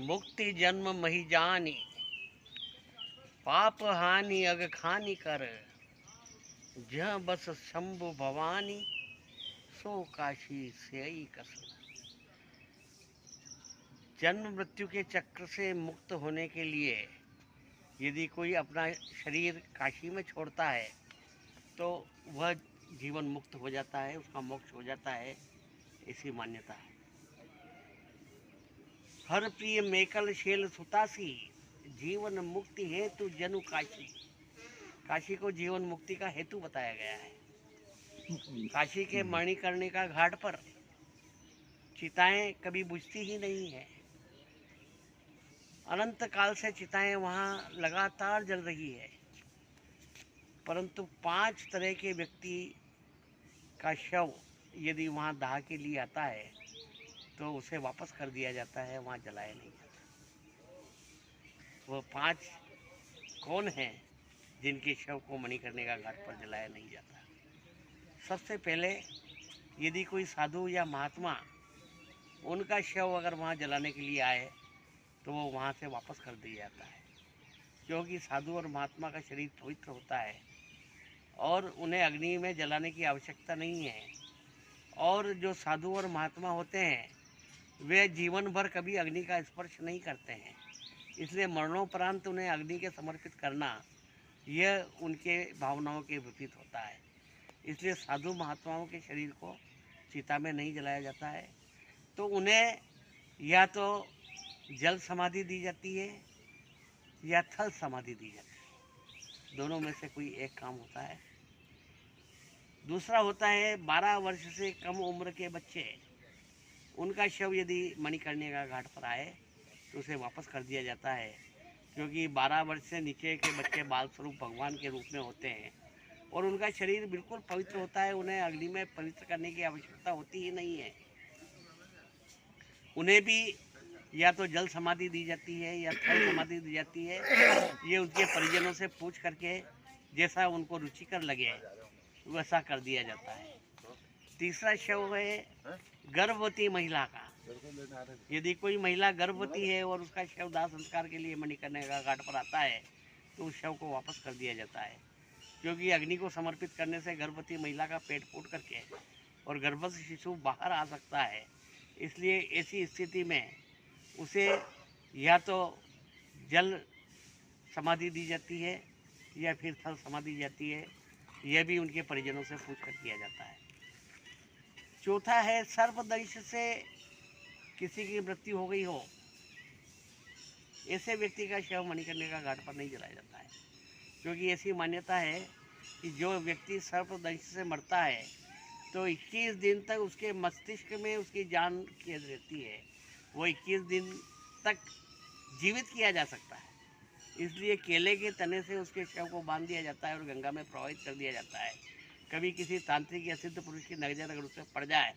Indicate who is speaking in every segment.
Speaker 1: मुक्ति जन्म मही जानी, पाप हानि अग खानी कर, जह बस शंभु भवानी, सो काशी से कस। जन्म मृत्यु के चक्र से मुक्त होने के लिए यदि कोई अपना शरीर काशी में छोड़ता है तो वह जीवन मुक्त हो जाता है, उसका मोक्ष हो जाता है, ऐसी मान्यता है। हर प्रिय मेकल शेल सुतासी, जीवन मुक्ति हेतु जनु काशी। काशी को जीवन मुक्ति का हेतु बताया गया है। काशी के मणिकर्णिका घाट पर चिताएं कभी बुझती ही नहीं है। अनंत काल से चिताएं वहाँ लगातार जल रही है, परंतु 5 तरह के व्यक्ति का शव यदि वहाँ दाह के लिए आता है तो उसे वापस कर दिया जाता है, वहाँ जलाया नहीं जाता। वो 5 कौन हैं जिनके शव को मणिकर्णिका घाट पर जलाया नहीं जाता? सबसे पहले यदि कोई साधु या महात्मा उनका शव अगर वहाँ जलाने के लिए आए तो वो वहाँ से वापस कर दिया जाता है, क्योंकि साधु और महात्मा का शरीर पवित्र होता है और उन्हें अग्नि में जलाने की आवश्यकता नहीं है। और जो साधु और महात्मा होते हैं वे जीवन भर कभी अग्नि का स्पर्श नहीं करते हैं, इसलिए मरणोपरांत उन्हें अग्नि के समर्पित करना यह उनके भावनाओं के विपरीत होता है। इसलिए साधु महात्माओं के शरीर को चिता में नहीं जलाया जाता है, तो उन्हें या तो जल समाधि दी जाती है या थल समाधि दी जाती है, दोनों में से कोई एक काम होता है। दूसरा होता है 12 वर्ष से कम उम्र के बच्चे, उनका शव यदि मणिकर्णिका घाट पर आए तो उसे वापस कर दिया जाता है, क्योंकि 12 वर्ष से नीचे के बच्चे बाल स्वरूप भगवान के रूप में होते हैं और उनका शरीर बिल्कुल पवित्र होता है, उन्हें अग्नि में पवित्र करने की आवश्यकता होती ही नहीं है। उन्हें भी या तो जल समाधि दी जाती है या थल समाधि दी जाती है, ये उनके परिजनों से पूछ करके जैसा उनको रुचिकर लगे वैसा कर दिया जाता है। तीसरा शव है गर्भवती महिला का। यदि कोई महिला गर्भवती है और उसका शव दाह संस्कार के लिए मणिकर्णिका घाट पर आता है तो उस शव को वापस कर दिया जाता है, क्योंकि अग्नि को समर्पित करने से गर्भवती महिला का पेट फूट करके और गर्भस्थ शिशु बाहर आ सकता है। इसलिए ऐसी स्थिति में उसे या तो जल समाधि दी जाती है या फिर थल समाधि दी जाती है, यह भी उनके परिजनों से पूछकर किया जाता है। चौथा है सर्पदंश से किसी की मृत्यु हो गई हो, ऐसे व्यक्ति का शव मणिकर्णिका घाट पर नहीं जलाया जाता है, क्योंकि ऐसी मान्यता है कि जो व्यक्ति सर्पदंश से मरता है तो 21 दिन तक उसके मस्तिष्क में उसकी जान कैद रहती है, वो 21 दिन तक जीवित किया जा सकता है। इसलिए केले के तने से उसके शव को बांध दिया जाता है और गंगा में प्रवाहित कर दिया जाता है। कभी किसी तांत्रिक या सिद्ध पुरुष की नजर अगर उसे पड़ जाए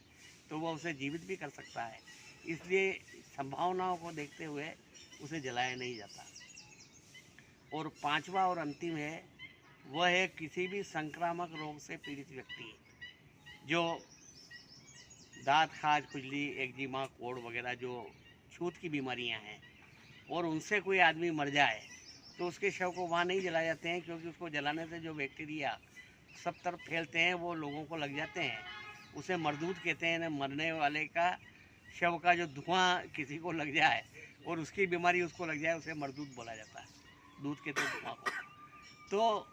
Speaker 1: तो वह उसे जीवित भी कर सकता है, इसलिए संभावनाओं को देखते हुए उसे जलाया नहीं जाता। और 5वां और अंतिम है, वह है किसी भी संक्रामक रोग से पीड़ित व्यक्ति, जो दांत खाज, खुजली, एक्जिमा, कोढ़ वगैरह जो छूत की बीमारियां हैं और उनसे कोई आदमी मर जाए तो उसके शव को वहाँ नहीं जलाए जाते हैं, क्योंकि उसको जलाने से जो बैक्टीरिया सब तरफ फैलते हैं वो लोगों को लग जाते हैं, उसे मरदूद कहते हैं। मरने वाले का शव का जो धुआं किसी को लग जाए और उसकी बीमारी उसको लग जाए उसे मरदूद बोला जाता है, दूध के तो धुआं को। तो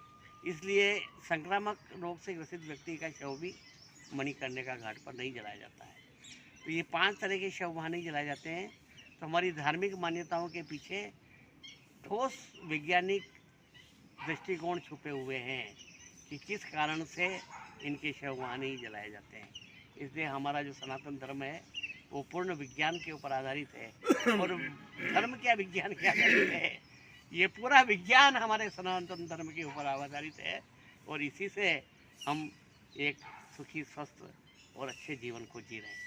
Speaker 1: इसलिए संक्रामक रोग से ग्रसित व्यक्ति का शव भी मणिकर्णिका घाट पर नहीं जलाया जाता है। तो ये 5 तरह के शव वहाँ नहीं जलाए जाते हैं। तो हमारी धार्मिक मान्यताओं के पीछे ठोस वैज्ञानिक दृष्टिकोण छुपे हुए हैं कि किस कारण से इनके शव वहाँ नहीं जलाए जाते हैं। इसलिए हमारा जो सनातन धर्म है वो पूर्ण विज्ञान के ऊपर आधारित है। और धर्म क्या, विज्ञान के आधारित है, ये पूरा विज्ञान हमारे सनातन धर्म के ऊपर आधारित है और इसी से हम एक सुखी, स्वस्थ और अच्छे जीवन को जी रहे हैं।